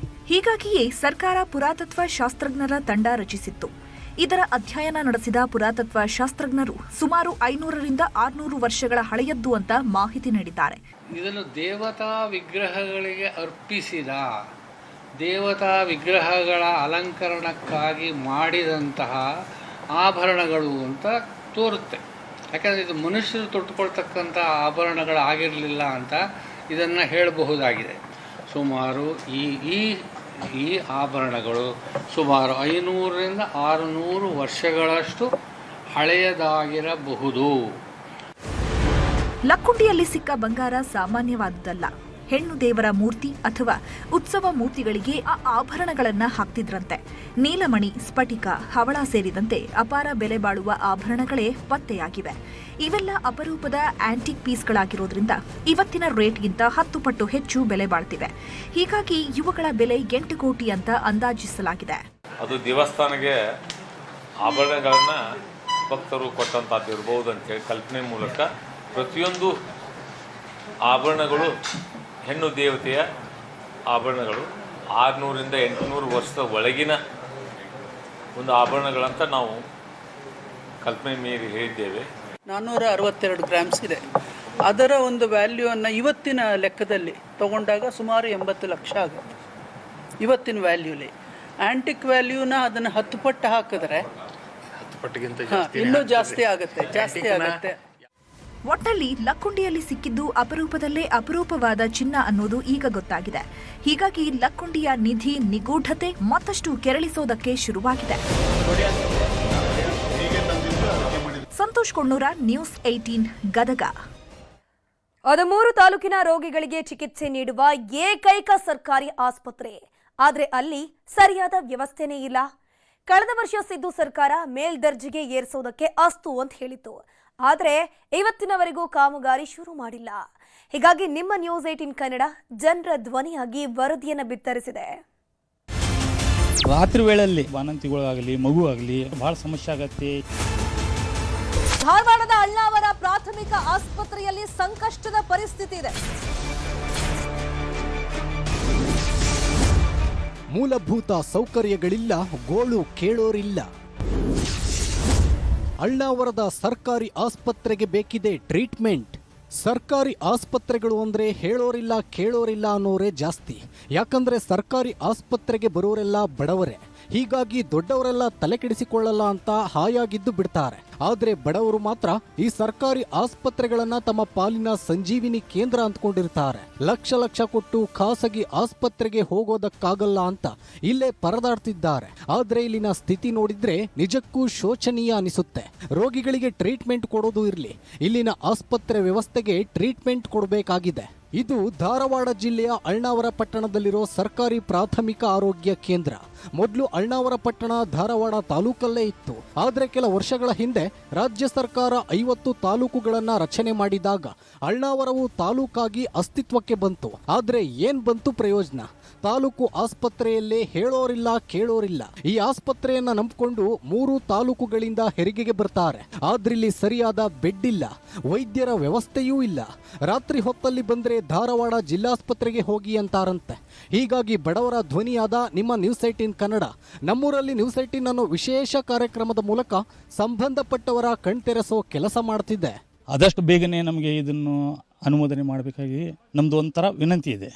ಹೀಗಾಗಿಯೇ ಸರ್ಕಾರ ಪುರಾತತ್ವ ಶಾಸ್ತ್ರಜ್ಞರ ತಂಡ ರಚಿಸಿತ್ತು. ಇದರ ಅಧ್ಯಯನ ನಡೆಸಿದ ಪುರಾತತ್ವ ಶಾಸ್ತ್ರಜ್ಞರು ಸುಮಾರು 500 ರಿಂದ 600 ವರ್ಷಗಳ ಹಳೆಯದ್ದು ಅಂತ ಮಾಹಿತಿ ನೀಡಿದ್ದಾರೆ. ಇದನ್ನು ದೇವತಾ ವಿಗ್ರಹಗಳಿಗೆ ಅರ್ಪಿಸಿದ, ದೇವತಾ ವಿಗ್ರಹಗಳ ಅಲಂಕರಣಕ್ಕಾಗಿ ಮಾಡಿದಂತಹ ಆಭರಣಗಳು ಅಂತ ತೋರುತ್ತೆ. ಯಾಕಂದರೆ ಇದು ಮನುಷ್ಯರು ತೊಟ್ಟುಕೊಳ್ತಕ್ಕಂಥ ಆಭರಣಗಳಾಗಿರಲಿಲ್ಲ ಅಂತ ಇದನ್ನು ಹೇಳಬಹುದಾಗಿದೆ. ಸುಮಾರು ಈ ಆಭರಣಗಳು ಸುಮಾರು 500 ರಿಂದ 600 ವರ್ಷಗಳಷ್ಟು ಹಳೆಯದಾಗಿರಬಹುದು. ಲಕ್ಕುಂಡಿಯಲ್ಲಿ ಸಿಕ್ಕ ಬಂಗಾರ ಸಾಮಾನ್ಯವಾದುದಲ್ಲ. ಹೆಣ್ಣು ದೇವರ ಮೂರ್ತಿ ಅಥವಾ ಉತ್ಸವ ಮೂರ್ತಿಗಳಿಗೆ ಆ ಆಭರಣಗಳನ್ನ ಹಾಕ್ತಿದ್ರಂತೆ. ನೀಲಮಣಿ, ಸ್ಫಟಿಕ, ಹವಳ ಸೇರಿದಂತೆ ಅಪಾರ ಬೆಲೆ ಬಾಳುವ ಆಭರಣಗಳೇ ಪತ್ತೆಯಾಗಿವೆ. ಇವೆಲ್ಲ ಅಪರೂಪದ ಆಂಟಿಕ್ ಪೀಸ್ಗಳಾಗಿರೋದ್ರಿಂದ ಇವತ್ತಿನ ರೇಟ್ಗಿಂತ 10 ಪಟ್ಟು ಹೆಚ್ಚು ಬೆಲೆ ಬಾಳ್ತಿವೆ. ಹೀಗಾಗಿ ಇವುಗಳ ಬೆಲೆ 8 ಕೋಟಿ ಅಂತ ಅಂದಾಜಿಸಲಾಗಿದೆ. ಅದು ದೇವಸ್ಥಾನಕ್ಕೆ ಆಭರಣಗಳನ್ನ ಭಕ್ತರು ಕೊಟ್ಟಂತದ್ದು ಇರಬಹುದು ಅಂತೇಳಿ ಕಲ್ಪನೆ ಮೂಲಕ ಪ್ರತಿಯೊಂದು ಆಭರಣಗಳು ಹೆಣ್ಣು ದೇವತೆಯ ಆಭರಣಗಳು 600 ರಿಂದ 800 ವರ್ಷದ ಒಳಗಿನ ಒಂದು ಆಭರಣಗಳಂತ ನಾವು ಕಲ್ಪನೆ ಮೀರಿ ಹೇಳಿದ್ದೇವೆ. 462 ಗ್ರಾಮ್ಸ್ ಇದೆ. ಅದರ ಒಂದು ವ್ಯಾಲ್ಯೂವನ್ನು ಇವತ್ತಿನ ಲೆಕ್ಕದಲ್ಲಿ ತಗೊಂಡಾಗ ಸುಮಾರು 80 ಲಕ್ಷ ಆಗುತ್ತೆ. ಇವತ್ತಿನ ವ್ಯಾಲ್ಯೂಲಿ ಆಂಟಿಕ್ ವ್ಯಾಲ್ಯೂನ ಅದನ್ನು 10 ಪಟ್ಟು ಹಾಕಿದ್ರೆ ಇನ್ನೂ ಜಾಸ್ತಿ ಆಗುತ್ತೆ. ಒಟ್ಟಲ್ಲಿ ಲಕ್ಕುಂಡಿಯಲ್ಲಿ ಸಿಕ್ಕಿದ್ದು ಅಪರೂಪದಲ್ಲೇ ಅಪರೂಪವಾದ ಚಿನ್ನ ಅನ್ನೋದು ಈಗ ಗೊತ್ತಾಗಿದೆ. ಹೀಗಾಗಿ ಲಕ್ಕುಂಡಿಯ ನಿಧಿ ನಿಗೂಢತೆ ಮತ್ತಷ್ಟು ಕೆರಳಿಸೋದಕ್ಕೆ ಶುರುವಾಗಿದೆ. ಸಂತೋಷ್ ಕೊಣ್ಣೂರ, ನ್ಯೂಸ್ 18 ಗದಗ. ಅದು 3 ತಾಲೂಕಿನ ರೋಗಿಗಳಿಗೆ ಚಿಕಿತ್ಸೆ ನೀಡುವ ಏಕೈಕ ಸರ್ಕಾರಿ ಆಸ್ಪತ್ರೆ. ಆದರೆ ಅಲ್ಲಿ ಸರಿಯಾದ ವ್ಯವಸ್ಥೆನೇ ಇಲ್ಲ. ಕಳೆದ ವರ್ಷ ಸಿದ್ದು ಸರ್ಕಾರ ಮೇಲ್ದರ್ಜೆಗೆ ಏರಿಸೋದಕ್ಕೆ ಅಸ್ತು ಅಂತ ಹೇಳಿತ್ತು. ಆದರೆ ಇವತ್ತಿನವರೆಗೂ ಕಾಮಗಾರಿ ಶುರು ಮಾಡಿಲ್ಲ. ಹೀಗಾಗಿ ನಿಮ್ಮ ನ್ಯೂಸ್ 18 ಕನ್ನಡ ಜನರ ಧ್ವನಿಯಾಗಿ ವರದಿಯನ್ನು ಬಿತ್ತರಿಸಿದೆ. ರಾತ್ರಿ ವೇಳೆಯಲ್ಲಿ ಬಾಣಂತಿಗಳಾಗಲಿ ಮಗು ಆಗಲಿ ಬಹಳ ಸಮಸ್ಯೆ ಆಗತ್ತೆ. ಧಾರವಾಡದ ಅಳ್ನಾವರ ಪ್ರಾಥಮಿಕ ಆಸ್ಪತ್ರೆಯಲ್ಲಿ ಸಂಕಷ್ಟದ ಪರಿಸ್ಥಿತಿ ಇದೆ. ಮೂಲಭೂತ ಸೌಕರ್ಯಗಳಿಲ್ಲ, ಗೋಳು ಕೇಳೋರಿಲ್ಲ. ಅಳ್ನಾವರದ ಸರ್ಕಾರಿ ಆಸ್ಪತ್ರೆಗೆ ಬೇಕಿದೆ ಟ್ರೀಟ್ಮೆಂಟ್. ಸರ್ಕಾರಿ ಆಸ್ಪತ್ರೆಗಳು ಅಂದರೆ ಹೇಳೋರಿಲ್ಲ ಕೇಳೋರಿಲ್ಲ ಅನ್ನೋರೇ ಜಾಸ್ತಿ. ಯಾಕಂದರೆ ಸರ್ಕಾರಿ ಆಸ್ಪತ್ರೆಗೆ ಬರೋರೆಲ್ಲ ಬಡವರೇ. ಹೀಗಾಗಿ ದೊಡ್ಡವರೆಲ್ಲ ತಲೆ ಕೆಡಿಸಿಕೊಳ್ಳಲ್ಲ ಅಂತ ಹಾಯಾಗಿದ್ದು ಬಿಡ್ತಾರೆ. ಆದರೆ ಬಡವರು ಮಾತ್ರ ಈ ಸರ್ಕಾರಿ ಆಸ್ಪತ್ರೆಗಳನ್ನ ತಮ್ಮ ಪಾಲಿನ ಸಂಜೀವಿನಿ ಕೇಂದ್ರ ಅಂದ್ಕೊಂಡಿರ್ತಾರೆ. ಲಕ್ಷ ಲಕ್ಷ ಕೊಟ್ಟು ಖಾಸಗಿ ಆಸ್ಪತ್ರೆಗೆ ಹೋಗೋದಕ್ಕಾಗಲ್ಲ ಅಂತ ಇಲ್ಲೇ ಪರದಾಡ್ತಿದ್ದಾರೆ. ಆದ್ರೆ ಇಲ್ಲಿನ ಸ್ಥಿತಿ ನೋಡಿದ್ರೆ ನಿಜಕ್ಕೂ ಶೋಚನೀಯ ಅನಿಸುತ್ತೆ. ರೋಗಿಗಳಿಗೆ ಟ್ರೀಟ್ಮೆಂಟ್ ಕೊಡೋದು ಇರ್ಲಿ, ಇಲ್ಲಿನ ಆಸ್ಪತ್ರೆ ವ್ಯವಸ್ಥೆಗೆ ಟ್ರೀಟ್ಮೆಂಟ್ ಕೊಡಬೇಕಾಗಿದೆ. ಇದು ಧಾರವಾಡ ಜಿಲ್ಲೆಯ ಅಳ್ನಾವರ ಪಟ್ಟಣದಲ್ಲಿರೋ ಸರ್ಕಾರಿ ಪ್ರಾಥಮಿಕ ಆರೋಗ್ಯ ಕೇಂದ್ರ. ಮೊದಲು ಅಳ್ನಾವರ ಪಟ್ಟಣ ಧಾರವಾಡ ತಾಲೂಕಲ್ಲೇ ಇತ್ತು. ಆದರೆ ಕೆಲ ವರ್ಷಗಳ ಹಿಂದೆ ರಾಜ್ಯ ಸರ್ಕಾರ 50 ತಾಲೂಕುಗಳನ್ನ ರಚನೆ ಮಾಡಿದಾಗ ಅಳ್ನಾವರವು ತಾಲೂಕಾಗಿ ಅಸ್ತಿತ್ವಕ್ಕೆ ಬಂತು. ಆದ್ರೆ ಏನ್ ಬಂತು ಪ್ರಯೋಜನ? ತಾಲೂಕು ಆಸ್ಪತ್ರೆಯಲ್ಲೇ ಹೇಳೋರಿಲ್ಲ ಕೇಳೋರಿಲ್ಲ. ಈ ಆಸ್ಪತ್ರೆಯನ್ನ ನಂಬಿಕೊಂಡು 3 ತಾಲೂಕುಗಳಿಂದ ಹೆರಿಗೆಗೆ ಬರ್ತಾರೆ. ಆದ್ರಿಲ್ಲಿ ಸರಿಯಾದ ಬೆಡ್ ಇಲ್ಲ, ವೈದ್ಯರ ವ್ಯವಸ್ಥೆಯೂ ಇಲ್ಲ. ರಾತ್ರಿ ಹೊತ್ತಲ್ಲಿ ಬಂದ್ರೆ ಧಾರವಾಡ ಜಿಲ್ಲಾಸ್ಪತ್ರೆಗೆ ಹೋಗಿ ಅಂತಾರಂತೆ. ಹೀಗಾಗಿ ಬಡವರ ಧ್ವನಿಯಾದ ನಿಮ್ಮ ನ್ಯೂಸ್ 18 ಕನ್ನಡ ನಮ್ಮೂರಲ್ಲಿ ನ್ಯೂಸ್ 18 ಅನ್ನೋ ವಿಶೇಷ ಕಾರ್ಯಕ್ರಮದ ಮೂಲಕ ಸಂಬಂಧಪಟ್ಟವರ ಕಣ್ತೆರೆಸೋ ಕೆಲಸ ಮಾಡ್ತಿದೆ. ಆದಷ್ಟು ಬೇಗನೆ ನಮಗೆ ಇದನ್ನು ಅನುಮೋದನೆ ಮಾಡಬೇಕಾಗಿ ನಮ್ದು ಒಂಥರ ವಿನಂತಿ ಇದೆ.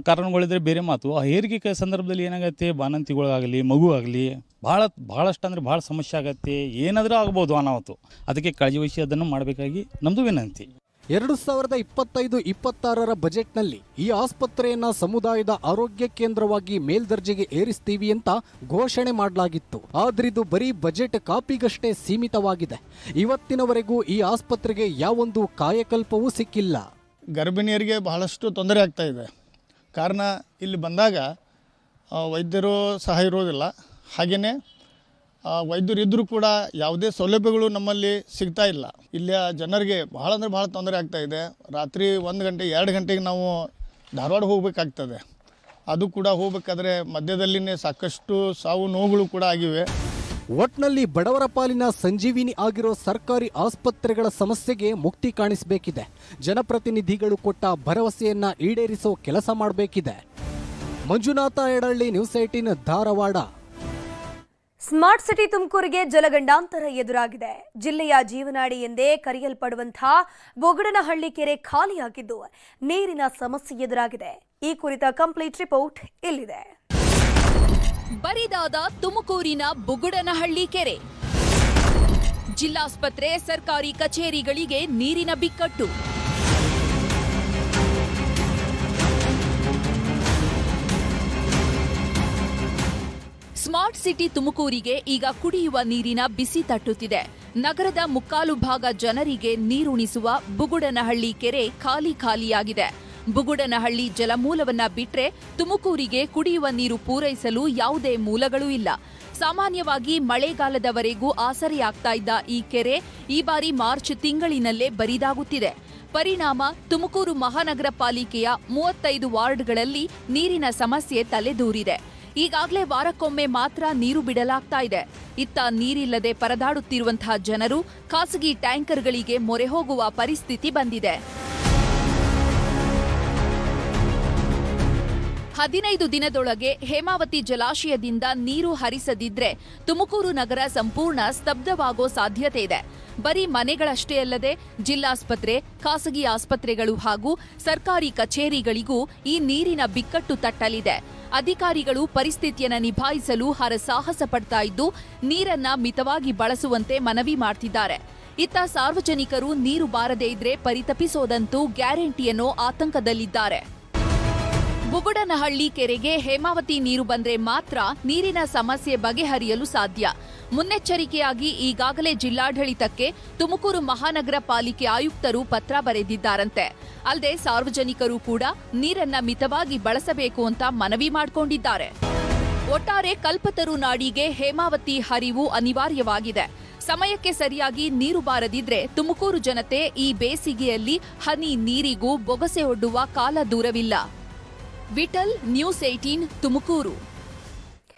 ಕಾರಣಗಳಿದ್ರೆ ಬೇರೆ ಮಾತು. ಆ ಹೇರಿಕೆ ಸಂದರ್ಭದಲ್ಲಿ ಏನಾಗುತ್ತೆ, ಬಾಣಂತಿಗಳಾಗಲಿ ಮಗು ಆಗಲಿ ಭಾಳಷ್ಟು ಅಂದರೆ ಭಾಳ ಸಮಸ್ಯೆ ಆಗತ್ತೆ, ಏನಾದರೂ ಆಗ್ಬೋದು ಅನಾಹುತು. ಅದಕ್ಕೆ ಕಾಳಜಿ ವಹಿಸಿ ಅದನ್ನು ಮಾಡಬೇಕಾಗಿ ನಮ್ಮದು ವಿನಂತಿ. 2025-26 ಬಜೆಟ್ನಲ್ಲಿ ಈ ಆಸ್ಪತ್ರೆಯನ್ನ ಸಮುದಾಯದ ಆರೋಗ್ಯ ಕೇಂದ್ರವಾಗಿ ಮೇಲ್ದರ್ಜೆಗೆ ಏರಿಸ್ತೀವಿ ಅಂತ ಘೋಷಣೆ ಮಾಡಲಾಗಿತ್ತು. ಆದ್ರಿದು ಬರೀ ಬಜೆಟ್ ಕಾಪಿಗಷ್ಟೇ ಸೀಮಿತವಾಗಿದೆ. ಇವತ್ತಿನವರೆಗೂ ಈ ಆಸ್ಪತ್ರೆಗೆ ಯಾವೊಂದು ಕಾಯಕಲ್ಪವೂ ಸಿಕ್ಕಿಲ್ಲ. ಗರ್ಭಿಣಿಯರಿಗೆ ಬಹಳಷ್ಟು ತೊಂದರೆ ಆಗ್ತಾ ಇದೆ. ಕಾರಣ ಇಲ್ಲಿ ಬಂದಾಗ ವೈದ್ಯರು ಸಹ ಇರೋದಿಲ್ಲ. ಹಾಗೆಯೇ ವೈದ್ಯರು ಇದ್ದರೂ ಕೂಡ ಯಾವುದೇ ಸೌಲಭ್ಯಗಳು ನಮ್ಮಲ್ಲಿ ಸಿಗ್ತಾ ಇಲ್ಲ. ಇಲ್ಲಿಯ ಜನರಿಗೆ ಭಾಳ ತೊಂದರೆ ಆಗ್ತಾ ಇದೆ. ರಾತ್ರಿ 1 ಗಂಟೆ 2 ಗಂಟೆಗೆ ನಾವು ಧಾರವಾಡ ಹೋಗಬೇಕಾಗ್ತದೆ. ಅದು ಕೂಡ ಹೋಗಬೇಕಾದ್ರೆ ಮಧ್ಯದಲ್ಲಿನೇ ಸಾಕಷ್ಟು ಸಾವು ನೋವುಗಳು ಕೂಡ ಆಗಿವೆ. ಒಟ್ನಲ್ಲಿ ಬಡವರ ಪಾಲಿನ ಸಂಜೀವಿನಿ ಆಗಿರೋ ಸರ್ಕಾರಿ ಆಸ್ಪತ್ರೆಗಳ ಸಮಸ್ಯೆಗೆ ಮುಕ್ತಿ ಕಾಣಿಸಬೇಕಿದೆ. ಜನಪ್ರತಿನಿಧಿಗಳು ಕೊಟ್ಟ ಭರವಸೆಯನ್ನ ಈಡೇರಿಸೋ ಕೆಲಸ ಮಾಡಬೇಕಿದೆ. Manjunath Edalli, news 18 Dharwad. Smart city ತುಮಕೂರಿಗೆ ಜಲಗಂಡಾಂತರ ಎದುರಾಗಿದೆ. ಜಿಲ್ಲೆಯ ಜೀವನಾಡಿ ಎಂದೇ ಕರೆಯಲ್ಪಡುವಂತಹ ಬೊಗಡನಹಳ್ಳಿ ಕೆರೆ ಖಾಲಿಯಾಗಿದ್ದು ನೀರಿನ ಸಮಸ್ಯೆ ಎದುರಾಗಿದೆ. ಈ ಕುರಿತ ಕಂಪ್ಲೀಟ್ ರಿಪೋರ್ಟ್ ಇಲ್ಲಿದೆ. ಬರಿದಾದ ತುಮಕೂರಿನ ಬುಗುಡನಹಳ್ಳಿ ಕೆರೆ. ಜಿಲ್ಲಾಸ್ಪತ್ರೆ, ಸರ್ಕಾರಿ ಕಚೇರಿಗಳಿಗೆ ನೀರಿನ ಬಿಕ್ಕಟ್ಟು. ಸ್ಮಾರ್ಟ್ ಸಿಟಿ ತುಮಕೂರಿಗೆ ಈಗ ಕುಡಿಯುವ ನೀರಿನ ಬಿಸಿ ತಟ್ಟುತ್ತಿದೆ. ನಗರದ ಮುಕ್ಕಾಲು ಭಾಗ ಜನರಿಗೆ ನೀರುಣಿಸುವ ಬುಗುಡನಹಳ್ಳಿ ಕೆರೆ ಖಾಲಿಯಾಗಿದೆ. ಬುಗುಡನಹಳ್ಳಿ ಜಲಮೂಲವನ್ನ ಬಿಟ್ರೆ ತುಮಕೂರಿಗೆ ಕುಡಿಯುವ ನೀರು ಪೂರೈಸಲು ಯಾವುದೇ ಮೂಲಗಳೂ ಇಲ್ಲ. ಸಾಮಾನ್ಯವಾಗಿ ಮಳೆಗಾಲದವರೆಗೂ ಆಸರೆಯಾಗ್ತಾ ಇದ್ದ ಈ ಕೆರೆ ಈ ಬಾರಿ ಮಾರ್ಚ್ ತಿಂಗಳಿನಲ್ಲೇ ಬರಿದಾಗುತ್ತಿದೆ. ಪರಿಣಾಮ ತುಮಕೂರು ಮಹಾನಗರ ಪಾಲಿಕೆಯ 35 ವಾರ್ಡ್ಗಳಲ್ಲಿ ನೀರಿನ ಸಮಸ್ಯೆ ತಲೆದೂರಿದೆ. ಈಗಾಗಲೇ ವಾರಕ್ಕೊಮ್ಮೆ ಮಾತ್ರ ನೀರು ಬಿಡಲಾಗ್ತಾ ಇದೆ. ಇತ್ತ ನೀರಿಲ್ಲದೆ ಪರದಾಡುತ್ತಿರುವಂತಹ ಜನರು ಖಾಸಗಿ ಟ್ಯಾಂಕರ್ಗಳಿಗೆ ಮೊರೆ ಹೋಗುವ ಪರಿಸ್ಥಿತಿ ಬಂದಿದೆ. 15 ದಿನದೊಳಗೆ ಹೇಮಾವತಿ ಜಲಾಶಯದಿಂದ ನೀರು ಹರಿಸದಿದ್ರೆ ತುಮಕೂರು ನಗರ ಸಂಪೂರ್ಣ ಸ್ತಬ್ಧವಾಗೋ ಸಾಧ್ಯತೆ ಇದೆ. ಬರೀ ಮನೆಗಳಷ್ಟೇ ಅಲ್ಲದೆ ಜಿಲ್ಲಾಸ್ಪತ್ರೆ, ಖಾಸಗಿ ಆಸ್ಪತ್ರೆಗಳು ಹಾಗೂ ಸರ್ಕಾರಿ ಕಚೇರಿಗಳಿಗೂ ಈ ನೀರಿನ ಬಿಕ್ಕಟ್ಟು ತಟ್ಟಲಿದೆ. ಅಧಿಕಾರಿಗಳು ಪರಿಸ್ಥಿತಿಯನ್ನು ನಿಭಾಯಿಸಲು ಹರಸಾಹಸ ಪಡ್ತಾ ಇದ್ದು ನೀರನ್ನ ಮಿತವಾಗಿ ಬಳಸುವಂತೆ ಮನವಿ ಮಾಡ್ತಿದ್ದಾರೆ. ಇತ್ತ ಸಾರ್ವಜನಿಕರು ನೀರು ಬಾರದೇ ಇದ್ರೆ ಪರಿತಪಿಸೋದಂತೂ ಗ್ಯಾರಂಟಿ ಅನ್ನೋ ಆತಂಕದಲ್ಲಿದ್ದಾರೆ. ಬುಗುಡನಹಳ್ಳಿ ಕೆರೆಗೆ ಹೇಮಾವತಿ ನೀರು ಬಂದ್ರೆ ಮಾತ್ರ ನೀರಿನ ಸಮಸ್ಯೆ ಬಗೆಹರಿಯಲು ಸಾಧ್ಯ. ಮುನ್ನೆಚ್ಚರಿಕೆಯಾಗಿ ಈಗಾಗಲೇ ಜಿಲ್ಲಾಡಳಿತಕ್ಕೆ ತುಮಕೂರು ಮಹಾನಗರ ಪಾಲಿಕೆ ಆಯುಕ್ತರು ಪತ್ರ ಬರೆದಿದ್ದಾರಂತೆ. ಅಲ್ಲದೆ ಸಾರ್ವಜನಿಕರು ಕೂಡ ನೀರನ್ನ ಮಿತವಾಗಿ ಬಳಸಬೇಕು ಅಂತ ಮನವಿ ಮಾಡಿಕೊಂಡಿದ್ದಾರೆ. ಒಟ್ಟಾರೆ ಕಲ್ಪತರು ನಾಡಿಗೆ ಹೇಮಾವತಿ ಹರಿವು ಅನಿವಾರ್ಯವಾಗಿದೆ. ಸಮಯಕ್ಕೆ ಸರಿಯಾಗಿ ನೀರು ಬಾರದಿದ್ರೆ ತುಮಕೂರು ಜನತೆ ಈ ಬೇಸಿಗೆಯಲ್ಲಿ ಹನಿ ನೀರಿಗೂ ಬೊಗಸೆ ಒಡ್ಡುವ ಕಾಲ ದೂರವಿಲ್ಲ. ವಿಠಲ್, ನ್ಯೂಸ್ 18 ತುಮಕೂರು.